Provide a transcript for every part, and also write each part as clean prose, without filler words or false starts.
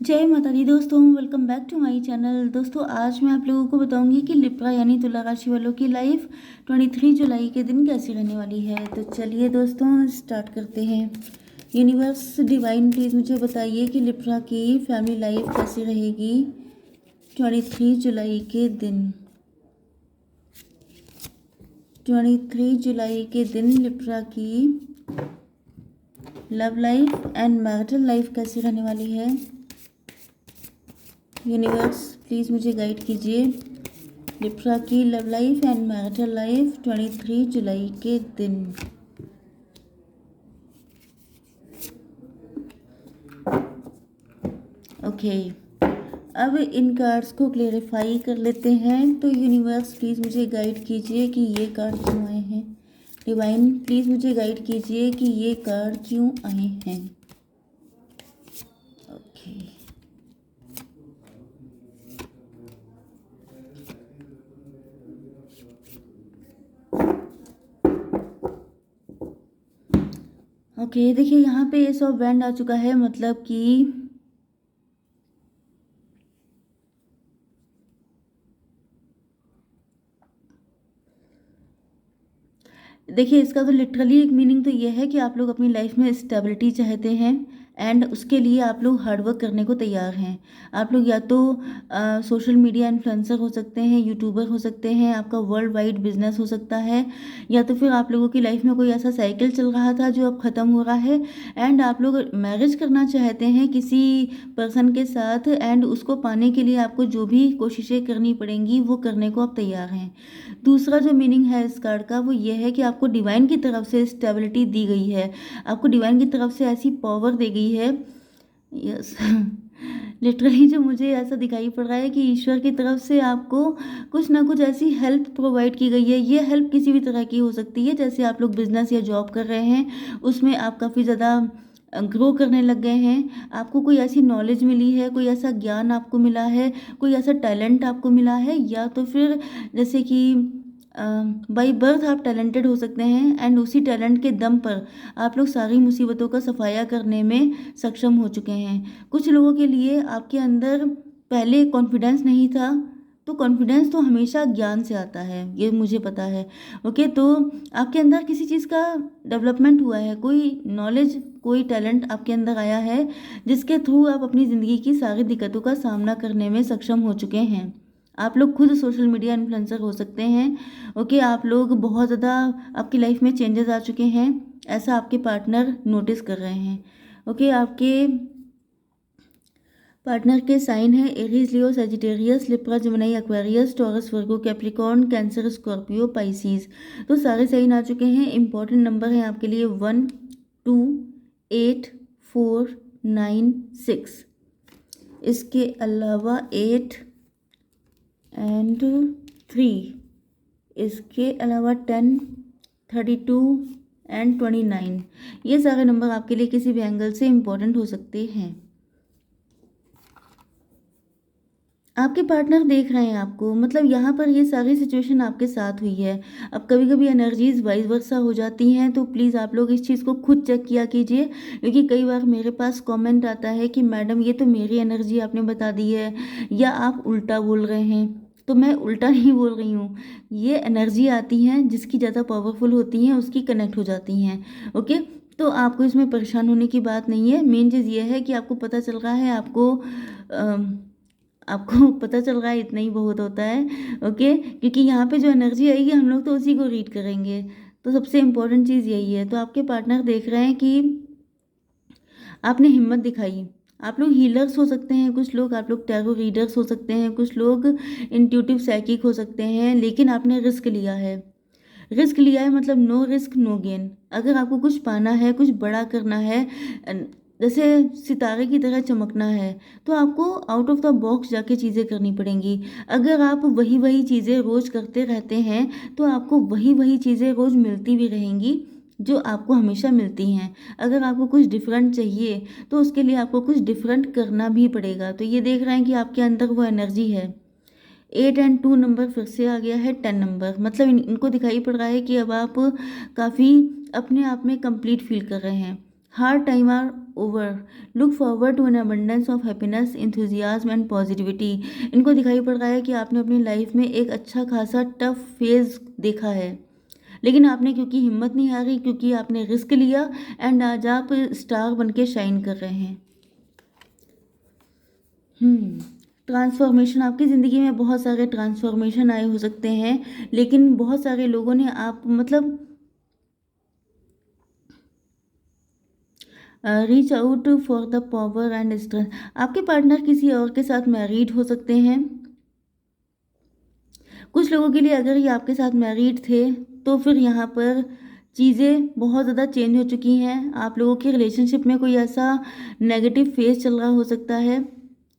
जय माता दी दोस्तों, welcome back to my channel. दोस्तों आज मैं आप लोगों को बताऊंगी कि लिब्रा यानी तुला राशि वालों की लाइफ 23 जुलाई के दिन कैसी रहने वाली है। तो चलिए दोस्तों स्टार्ट करते हैं। यूनिवर्स डिवाइन प्लीज़ मुझे बताइए कि लिब्रा की फैमिली लाइफ कैसी रहेगी 23 जुलाई के दिन। 23 जुलाई के दिन लिब्रा की love life and marital life कैसी रहने वाली है। यूनिवर्स प्लीज़ मुझे गाइड कीजिए लिब्रा की love life and marital life 23 जुलाई के दिन। ओके, अब इन कार्ड्स को क्लेरिफाई कर लेते हैं। तो यूनिवर्स प्लीज़ मुझे गाइड कीजिए कि ये कार्ड क्यों आए हैं। डिवाइन प्लीज़ मुझे गाइड कीजिए कि ये कार्ड क्यों आए हैं। ओके, ओके देखिए यहाँ पे एस ऑफ बैंड आ चुका है, मतलब कि देखिए इसका तो लिटरली एक मीनिंग तो ये है कि आप लोग अपनी लाइफ में स्टेबिलिटी चाहते हैं एंड उसके लिए आप लोग हार्डवर्क करने को तैयार हैं। आप लोग या तो सोशल मीडिया इन्फ्लुएंसर हो सकते हैं, यूट्यूबर हो सकते हैं, आपका वर्ल्ड वाइड बिजनेस हो सकता है, या तो फिर आप लोगों की लाइफ में कोई ऐसा साइकिल चल रहा था जो अब ख़त्म हो रहा है एंड आप लोग मैरिज करना चाहते हैं किसी पर्सन के साथ एंड उसको पाने के लिए आपको जो भी कोशिशें करनी पड़ेंगी वो करने को आप तैयार हैं। दूसरा जो मीनिंग है इस कार्ड का वो ये है कि आपको डिवाइन की तरफ से स्टेबिलिटी दी गई है, आपको डिवाइन की तरफ से ऐसी पावर दी गई है। यस लिटरली जो मुझे ऐसा दिखाई पड़ रहा है कि ईश्वर की तरफ से आपको कुछ ना कुछ ऐसी हेल्प प्रोवाइड की गई है। ये हेल्प किसी भी तरह की हो सकती है, जैसे आप लोग बिजनेस या जॉब कर रहे हैं उसमें आप काफ़ी ज़्यादा ग्रो करने लग गए हैं, आपको कोई ऐसी नॉलेज मिली है, कोई ऐसा ज्ञान आपको मिला है, कोई ऐसा टैलेंट आपको मिला है, या तो फिर जैसे कि बाई बर्थ आप टैलेंटेड हो सकते हैं एंड उसी टैलेंट के दम पर आप लोग सारी मुसीबतों का सफाया करने में सक्षम हो चुके हैं। कुछ लोगों के लिए आपके अंदर पहले कॉन्फिडेंस नहीं था, तो कॉन्फिडेंस तो हमेशा ज्ञान से आता है, ये मुझे पता है। ओके, तो आपके अंदर किसी चीज़ का डेवलपमेंट हुआ है, कोई नॉलेज कोई टैलेंट आपके अंदर आया है जिसके थ्रू आप अपनी ज़िंदगी की सारी दिक्कतों का सामना करने में सक्षम हो चुके हैं। आप लोग खुद सोशल मीडिया इन्फ्लुएंसर हो सकते हैं। ओके, आप लोग बहुत ज़्यादा आपकी लाइफ में चेंजेस आ चुके हैं, ऐसा आपके पार्टनर नोटिस कर रहे हैं। ओके, आपके पार्टनर के साइन है Aries, Leo, Sagittarius, Libra, Gemini, Aquarius, Taurus, Virgo, Capricorn, Cancer, Scorpio, Pisces. तो सारे साइन आ चुके हैं। इंपॉर्टेंट नंबर है आपके लिए 1, 2, 8, 4, 9, 6। इसके अलावा 8 एंड 3, इसके अलावा 10, 32 एंड 29। ये सारे नंबर आपके लिए किसी भी एंगल से इम्पोर्टेंट हो सकते हैं। आपके पार्टनर देख रहे हैं आपको, मतलब यहाँ पर ये सारी सिचुएशन आपके साथ हुई है। अब कभी कभी एनर्जीज वाइस वर्सा हो जाती हैं, तो प्लीज़ आप लोग इस चीज़ को खुद चेक किया कीजिए, क्योंकि कई बार मेरे पास कमेंट आता है कि मैडम ये तो मेरी एनर्जी आपने बता दी है या आप उल्टा बोल रहे हैं। तो मैं उल्टा नहीं बोल रही हूँ, ये एनर्जी आती हैं जिसकी ज़्यादा पावरफुल होती हैं उसकी कनेक्ट हो जाती हैं। ओके, तो आपको इसमें परेशान होने की बात नहीं है। मेन चीज़ ये है कि आपको पता चल रहा है, आपको पता चल रहा है, इतना ही बहुत होता है। ओके, क्योंकि यहाँ पे जो एनर्जी आएगी हम लोग तो उसी को रीड करेंगे, तो सबसे इम्पोर्टेंट चीज़ यही है। तो आपके पार्टनर देख रहे हैं कि आपने हिम्मत दिखाई। आप लोग हीलर्स हो सकते हैं कुछ लोग, आप लोग टैरो रीडर्स हो सकते हैं कुछ लोग, इंट्यूटिव साइकिक हो सकते हैं, लेकिन आपने रिस्क लिया है। रिस्क लिया है मतलब नो रिस्क नो गेन। अगर आपको कुछ पाना है, कुछ बड़ा करना है, जैसे सितारे की तरह चमकना है, तो आपको आउट ऑफ द बॉक्स जाके चीज़ें करनी पड़ेंगी। अगर आप वही वही चीज़ें रोज़ करते रहते हैं तो आपको वही वही चीज़ें रोज़ मिलती भी रहेंगी जो आपको हमेशा मिलती हैं। अगर आपको कुछ डिफरेंट चाहिए तो उसके लिए आपको कुछ डिफरेंट करना भी पड़ेगा। तो ये देख रहे हैं कि आपके अंदर वो एनर्जी है। 8 एंड 2 नंबर फिर से आ गया है 10 नंबर, मतलब इनको दिखाई पड़ रहा है कि अब आप काफ़ी अपने आप में कंप्लीट फील कर रहे हैं। Hard time are over, look forward to an abundance of happiness, enthusiasm and positivity. इनको दिखाई पड़ रहा है कि आपने अपनी लाइफ में एक अच्छा खासा टफ फेज देखा है, लेकिन आपने क्योंकि हिम्मत नहीं हारी, क्योंकि आपने रिस्क लिया, एंड आज आप स्टार बन के शाइन कर रहे हैं। ट्रांसफॉर्मेशन, आपकी ज़िंदगी में बहुत सारे ट्रांसफॉर्मेशन आए हो सकते हैं, लेकिन बहुत सारे लोगों ने आप मतलब reach out for the power and strength. आपके पार्टनर किसी और के साथ मैरिड हो सकते हैं। कुछ लोगों के लिए अगर ये आपके साथ मैरिड थे तो फिर यहाँ पर चीज़ें बहुत ज़्यादा चेंज हो चुकी हैं। आप लोगों के रिलेशनशिप में कोई ऐसा नेगेटिव फेज चल रहा हो सकता है,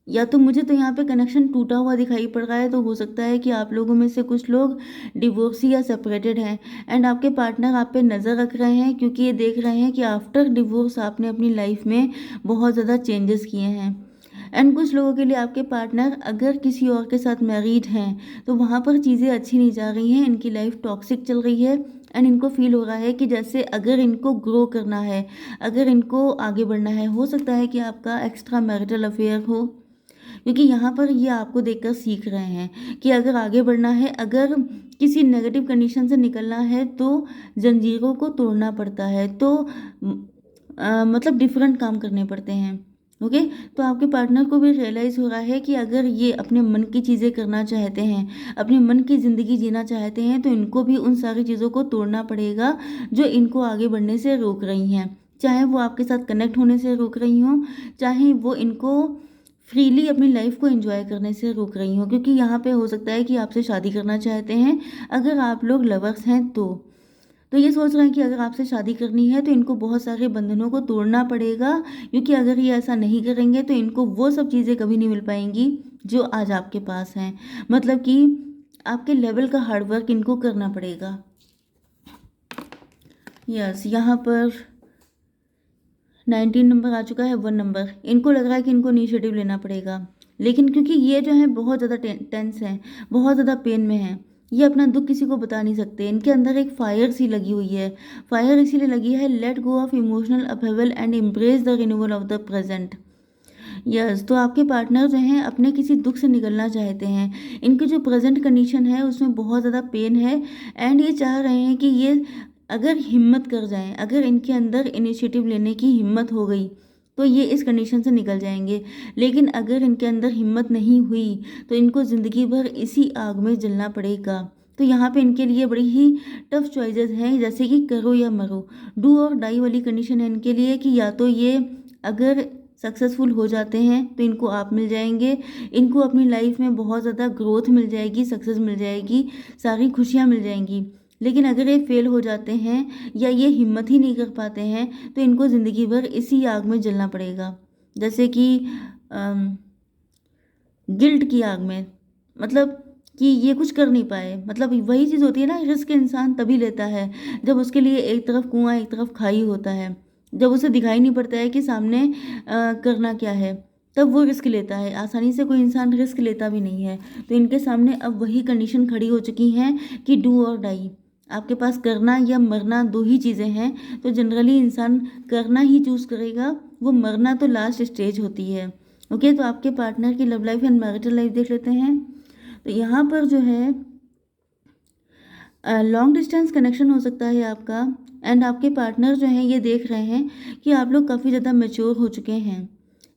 या तो मुझे तो यहाँ पे कनेक्शन टूटा हुआ दिखाई पड़ रहा है। तो हो सकता है कि आप लोगों में से कुछ लोग डिवोर्सी या सेपरेटेड हैं, एंड आपके पार्टनर आप पे नज़र रख रहे हैं, क्योंकि ये देख रहे हैं कि आफ्टर डिवोर्स आपने अपनी लाइफ में बहुत ज़्यादा चेंजेस किए हैं। एंड कुछ लोगों के लिए आपके पार्टनर अगर किसी और के साथ मैरिड हैं तो वहाँ पर चीज़ें अच्छी नहीं जा रही हैं, इनकी लाइफ टॉक्सिक चल रही है, एंड इनको फील हो रहा है कि जैसे अगर इनको ग्रो करना है, अगर इनको आगे बढ़ना है, हो सकता है कि आपका एक्स्ट्रा मैरिटल अफेयर हो, क्योंकि यहाँ पर ये आपको देखकर सीख रहे हैं कि अगर आगे बढ़ना है, अगर किसी नेगेटिव कंडीशन से निकलना है तो जंजीरों को तोड़ना पड़ता है, तो मतलब डिफरेंट काम करने पड़ते हैं। ओके, तो आपके पार्टनर को भी रियलाइज़ हो रहा है कि अगर ये अपने मन की चीज़ें करना चाहते हैं, अपने मन की ज़िंदगी जीना चाहते हैं, तो इनको भी उन सारी चीज़ों को तोड़ना पड़ेगा जो इनको आगे बढ़ने से रोक रही हैं। चाहे वो आपके साथ कनेक्ट होने से रोक रही हों, चाहे वो इनको फ्रीली अपनी लाइफ को एंजॉय करने से रोक रही हों, क्योंकि यहाँ पे हो सकता है कि आपसे शादी करना चाहते हैं अगर आप लोग लवर्स हैं तो ये सोच रहे हैं कि अगर आपसे शादी करनी है तो इनको बहुत सारे बंधनों को तोड़ना पड़ेगा, क्योंकि अगर ये ऐसा नहीं करेंगे तो इनको वो सब चीज़ें कभी नहीं मिल पाएंगी जो आज आपके पास हैं। मतलब कि आपके लेवल का हार्डवर्क इनको करना पड़ेगा। यस, यहाँ पर 19 नंबर आ चुका है, 1 नंबर। इनको लग रहा है कि इनको इनिशिएटिव लेना पड़ेगा, लेकिन क्योंकि ये जो है बहुत ज़्यादा टेंस हैं, बहुत ज़्यादा पेन में हैं, ये अपना दुख किसी को बता नहीं सकते। इनके अंदर एक फायर सी लगी हुई है। फायर इसीलिए लगी है, let go of emotional upheaval and embrace the renewal of the present. Yes, तो आपके पार्टनर जो हैं अपने किसी दुख से निकलना चाहते हैं। इनकी जो प्रेजेंट कंडीशन है उसमें बहुत ज़्यादा पेन है, एंड ये चाह रहे हैं कि ये अगर हिम्मत कर जाएं, अगर इनके अंदर इनिशिएटिव लेने की हिम्मत हो गई तो ये इस कंडीशन से निकल जाएंगे। लेकिन अगर इनके अंदर हिम्मत नहीं हुई तो इनको ज़िंदगी भर इसी आग में जलना पड़ेगा। तो यहाँ पे इनके लिए बड़ी ही टफ चॉइसेस हैं, जैसे कि करो या मरो, डू और डाई वाली कंडीशन है इनके लिए, कि या तो ये अगर सक्सेसफुल हो जाते हैं तो इनको आप मिल जाएंगे, इनको अपनी लाइफ में बहुत ज़्यादा ग्रोथ मिल जाएगी, सक्सेस मिल जाएगी, सारी खुशियाँ मिल जाएंगी। लेकिन अगर ये फेल हो जाते हैं या ये हिम्मत ही नहीं कर पाते हैं तो इनको ज़िंदगी भर इसी आग में जलना पड़ेगा, जैसे कि गिल्ट की आग में। मतलब कि ये कुछ कर नहीं पाए, मतलब वही चीज़ होती है ना, रिस्क इंसान तभी लेता है जब उसके लिए एक तरफ कुआं एक तरफ खाई होता है, जब उसे दिखाई नहीं पड़ता है कि सामने करना क्या है, तब वो रिस्क लेता है। आसानी से कोई इंसान रिस्क लेता भी नहीं है। तो इनके सामने अब वही कंडीशन खड़ी हो चुकी हैं कि डू और डाई, आपके पास करना या मरना दो ही चीज़ें हैं। तो जनरली इंसान करना ही चूज़ करेगा, वो मरना तो लास्ट स्टेज होती है। ओके, तो आपके पार्टनर की love life and marital life देख लेते हैं। तो यहाँ पर जो है लॉन्ग डिस्टेंस कनेक्शन हो सकता है आपका, एंड आपके पार्टनर जो हैं ये देख रहे हैं कि आप लोग काफ़ी ज़्यादा मैच्योर हो चुके हैं।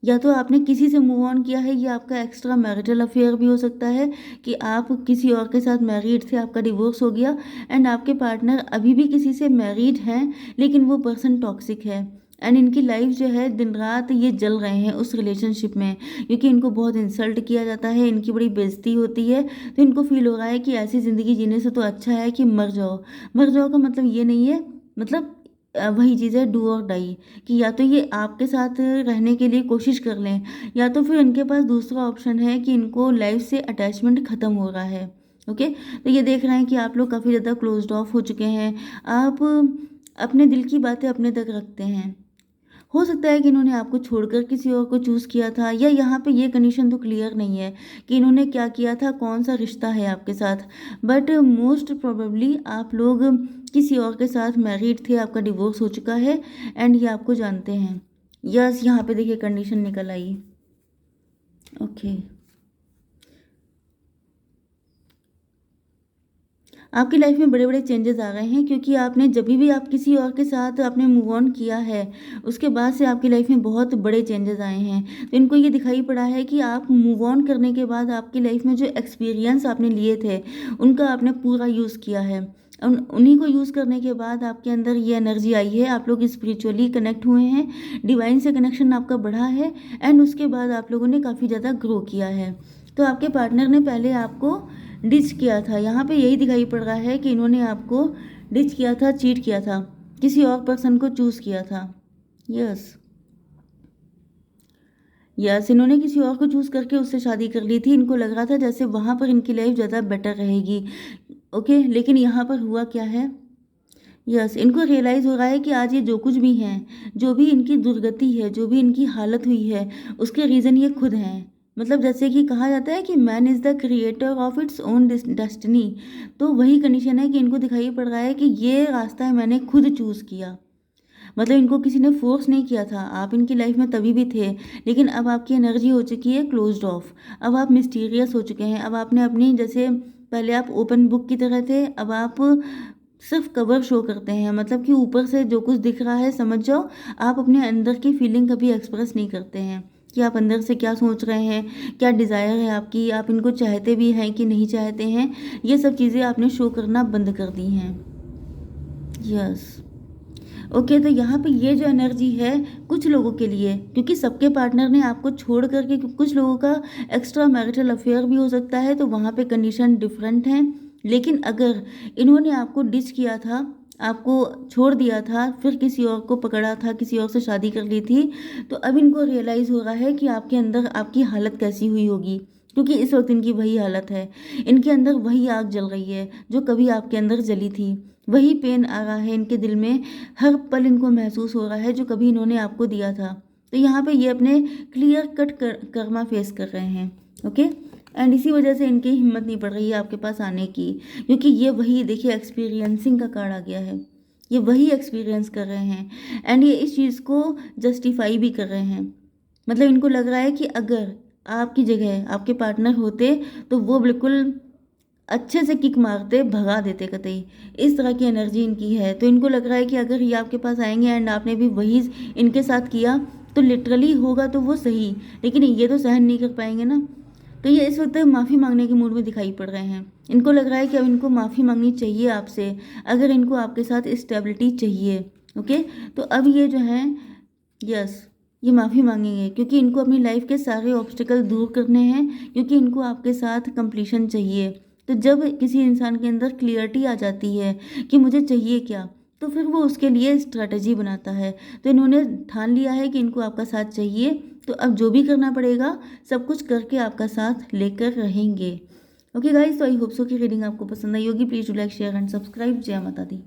या तो आपने किसी से मूव ऑन किया है, या आपका एक्स्ट्रा मैरिटल अफेयर भी हो सकता है कि आप किसी और के साथ मैरिड थे, आपका डिवोर्स हो गया, एंड आपके पार्टनर अभी भी किसी से मैरिड हैं, लेकिन वो पर्सन टॉक्सिक है, एंड इनकी लाइफ जो है दिन रात ये जल रहे हैं उस रिलेशनशिप में, क्योंकि इनको बहुत इंसल्ट किया जाता है, इनकी बड़ी बेइज्जती होती है। तो इनको फील हो रहा है कि ऐसी ज़िंदगी जीने से तो अच्छा है कि मर जाओ। मर जाओ का मतलब ये नहीं है, मतलब वही चीज़ है डू और डाई, कि या तो ये आपके साथ रहने के लिए कोशिश कर लें, या तो फिर इनके पास दूसरा ऑप्शन है कि इनको लाइफ से अटैचमेंट ख़त्म हो रहा है। ओके, तो ये देख रहे हैं कि आप लोग काफ़ी ज़्यादा क्लोज्ड ऑफ हो चुके हैं। आप अपने दिल की बातें अपने तक रखते हैं। हो सकता है कि इन्होंने आपको छोड़कर किसी और को चूज़ किया था, या यहाँ पे ये कंडीशन तो क्लियर नहीं है कि इन्होंने क्या किया था, कौन सा रिश्ता है आपके साथ, बट मोस्ट प्रोबेबली आप लोग किसी और के साथ मैरिड थे, आपका डिवोर्स हो चुका है एंड ये आपको जानते हैं। यस, यहाँ पे देखिए कंडीशन निकल आई। ओके, आपकी लाइफ में बड़े बड़े चेंजेस आ गए हैं, क्योंकि आपने जब भी आप किसी और के साथ आपने मूव ऑन किया है, उसके बाद से आपकी लाइफ में बहुत बड़े चेंजेस आए हैं। तो इनको ये दिखाई पड़ा है कि आप मूव ऑन करने के बाद आपकी लाइफ में जो एक्सपीरियंस आपने लिए थे, उनका आपने पूरा यूज़ किया है। उन्हीं को यूज़ करने के बाद आपके अंदर ये एनर्जी आई है, आप लोग स्पिरिचुअली कनेक्ट हुए हैं, डिवाइन से कनेक्शन आपका बढ़ा है एंड उसके बाद आप लोगों ने काफ़ी ज़्यादा ग्रो किया है। तो आपके पार्टनर ने पहले आपको डिच किया था, यहाँ पे यही दिखाई पड़ रहा है कि इन्होंने आपको डिच किया था, चीट किया था, किसी और पर्सन को चूज़ किया था। यस यस, इन्होंने किसी और को चूज़ करके उससे शादी कर ली थी। इनको लग रहा था जैसे वहाँ पर इनकी लाइफ ज़्यादा बेटर रहेगी। ओके, लेकिन यहाँ पर हुआ क्या है, यस, इनको रियलाइज़ हो रहा है कि आज ये जो कुछ भी हैं, जो भी इनकी दुर्गति है, जो भी इनकी हालत हुई है, उसके रीज़न ये खुद हैं। मतलब जैसे कि कहा जाता है कि man is the creator of its own destiny. तो वही कंडीशन है कि इनको दिखाई पड़ रहा है कि ये रास्ता मैंने खुद चूज़ किया। मतलब इनको किसी ने फोर्स नहीं किया था, आप इनकी लाइफ में तभी भी थे, लेकिन अब आपकी एनर्जी हो चुकी है क्लोज्ड ऑफ। अब आप मिस्टीरियस हो चुके हैं। अब आपने अपनी, जैसे पहले आप ओपन बुक की तरह थे, अब आप सिर्फ कवर शो करते हैं। मतलब कि ऊपर से जो कुछ दिख रहा है समझ जाओ, आप अपने अंदर की फीलिंग कभी एक्सप्रेस नहीं करते हैं कि आप अंदर से क्या सोच रहे हैं, क्या डिज़ायर है आपकी, आप इनको चाहते भी हैं कि नहीं चाहते हैं। ये सब चीज़ें आपने शो करना बंद कर दी हैं। यस ओके, तो यहाँ पे ये जो एनर्जी है कुछ लोगों के लिए, क्योंकि सबके पार्टनर ने आपको छोड़ करके, कुछ लोगों का एक्स्ट्रा मैरिटल अफेयर भी हो सकता है, तो वहाँ पे कंडीशन डिफरेंट है। लेकिन अगर इन्होंने आपको डिच किया था, आपको छोड़ दिया था, फिर किसी और को पकड़ा था, किसी और से शादी कर ली थी, तो अब इनको रियलाइज़ हो रहा है कि आपके अंदर आपकी हालत कैसी हुई होगी, क्योंकि इस वक्त इनकी वही हालत है। इनके अंदर वही आग जल रही है जो कभी आपके अंदर जली थी। वही पेन आ रहा है इनके दिल में, हर पल इनको महसूस हो रहा है जो कभी इन्होंने आपको दिया था। तो यहाँ पे ये अपने क्लियर कट कर्मा फेस कर रहे हैं। ओके, एंड इसी वजह से इनकी हिम्मत नहीं पड़ रही है आपके पास आने की, क्योंकि ये वही, देखिए एक्सपीरियंसिंग का कार्ड आ गया है, ये वही एक्सपीरियंस कर रहे हैं एंड ये इस चीज़ को जस्टिफाई भी कर रहे हैं। मतलब इनको लग रहा है कि अगर आपकी जगह आपके पार्टनर होते तो वो बिल्कुल अच्छे से किक मारते, भगा देते कतई। इस तरह की एनर्जी इनकी है। तो इनको लग रहा है कि अगर ये आपके पास आएंगे एंड आपने भी वही इनके साथ किया, तो लिटरली होगा तो वो सही, लेकिन ये तो सहन नहीं कर पाएंगे ना। तो ये इस वक्त माफ़ी मांगने के मूड में दिखाई पड़ रहे हैं। इनको लग रहा है कि अब इनको माफ़ी मांगनी चाहिए आपसे, अगर इनको आपके साथ स्टेबिलिटी चाहिए। ओके, तो अब ये जो है, यस, ये माफ़ी मांगेंगे, क्योंकि इनको अपनी लाइफ के सारे ऑब्स्टिकल दूर करने हैं, क्योंकि इनको आपके साथ कंप्लीशन चाहिए। तो जब किसी इंसान के अंदर क्लियरिटी आ जाती है कि मुझे चाहिए क्या, तो फिर वो उसके लिए स्ट्रैटेजी बनाता है। तो इन्होंने ठान लिया है कि इनको आपका साथ चाहिए, तो अब जो भी करना पड़ेगा सब कुछ करके आपका साथ लेकर रहेंगे। ओके गाइस, तो आई होप सो कि रीडिंग आपको पसंद आई होगी। Please do like, share and subscribe. जय माता दी।